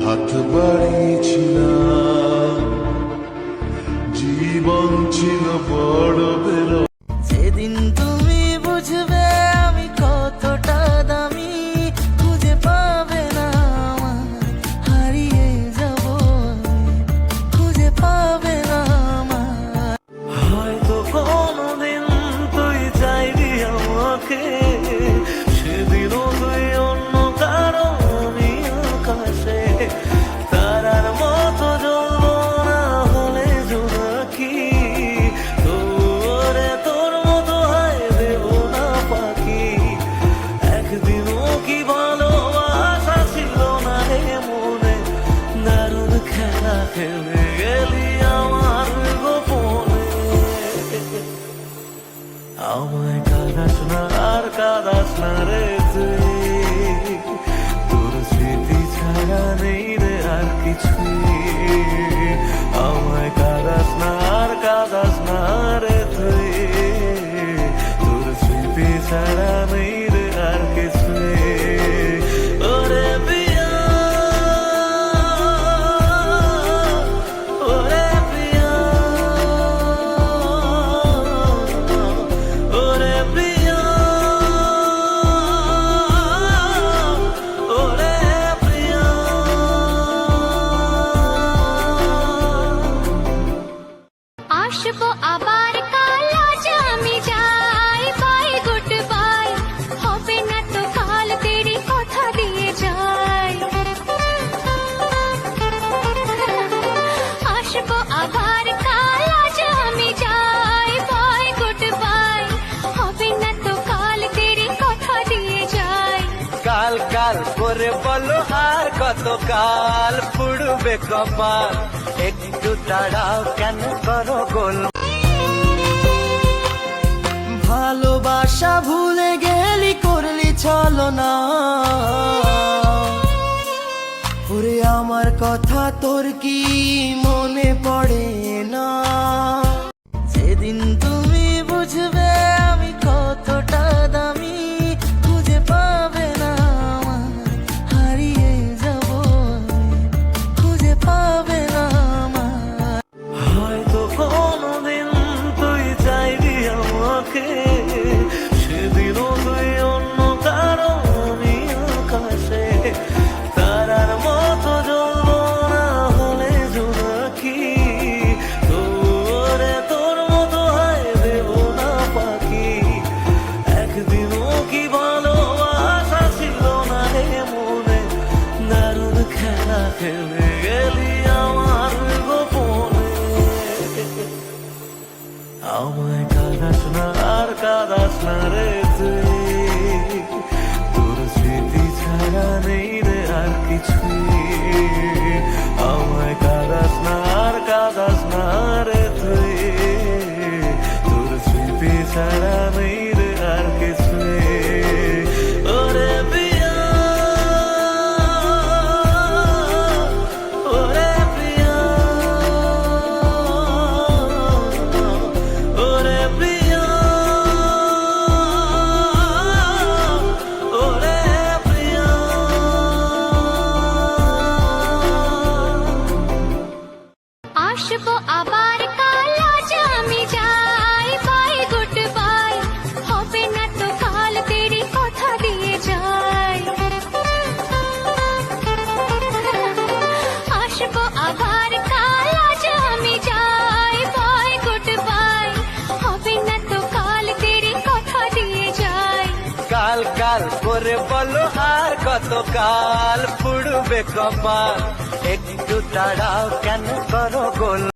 হাত বাড়িয়েছিলাম, জীবন ছিল বড় বের। যেদিন তুমি বুঝবে আমি কতটা দামি, খুঁজে পাবে না আমায়, হারিয়ে যাব খুঁজে পাবে না আমায়। হয়তো কোনোদিন তুই চাইবি আমাকে, সেদিনও তুই অন্য কারো, আমি আকাশে তারার মতো জ্বলবো না হলে জোনাকি। তোরে তোর মতো হয় দেব না পাখি, একদিনও কি ভালোবাসা ছিল না রে মনে, দারুণ খেলা খেলে গেলি আমার গোপনে। আমায় কাঁদাস না আর কাঁদাস না রে তুই, তোর স্মৃতি ছাড়া নেই রে আর কিছুই। আমায় কাঁদাস না আর কাঁদাস না রে তুই, তোর স্মৃতি ছাড়া নেই রে আর কিছুই। ওরে প্রিয়া, ওরে প্রিয়া, ওরে প্রিয়া, ওরে প্রিয়া। আসবো আবার কাল, আজ আমি যাই, বাই গুড বাই, হবে না তো কাল তেরি কথা দিয়ে যাই। আসবো আবার কাল, আজ আমি যাই, বাই গুড বাই, হবে না তো কাল তেরি কথা দিয়ে যাই। কাল কাল করে বলো আর কত কাল পুড়বে কপাল, একটু দাঁড়াও কেন করো গোল। ভালোবাসা ভুলে গেলি করলি চলো না, ওরে আমার কথা তোর কি মনে পড়ে না। যেদিন তুমি বুঝবে আমি কতটা দামি, খুঁজে পাবে না আমায়, হারিয়ে যাব খুঁজে পাবে না আমায়। হয়তো কোনোদিন তুই চাইবি আমাকে, সেদিনও তুই অন্য কারো, আমি আকাশে তারার মতো জ্বলবো না হলে জোনাকি। তোরে তোর মতো হয় দেব না পাখি, একদিনও কি ভালোবাসা ছিল না রে মনে, দারুণ খেলা খেলে গেলি আমার গোপনে। আমায় কাঁদাস না আর কাঁদাস না রে তুই, তোর স্মৃতি ছাড়া নেই রে আর কিছুই। আমায় কাঁদাস না আর কাঁদাস না রে তুই, তোর স্মৃতি ছাড়া নেই রে আর কিছুই। ওরে প্রিয়া, ওরে প্রিয়া, ওরে প্রিয়া, ওরে প্রিয়া। আসবো আবার কাল, আজ আমি যাই, বাই গুড বাই, হবে না তো কাল তেরি কথা দিয়ে যাই। আসবো আবার কাল, আজ আমি যাই, বাই গুড বাই, হবে না তো কাল তেরি কথা দিয়ে যাই। কাল কাল করে বলো আর কত কাল পুড়বে কপাল, একটু দাঁড়াও কেন করো গোল।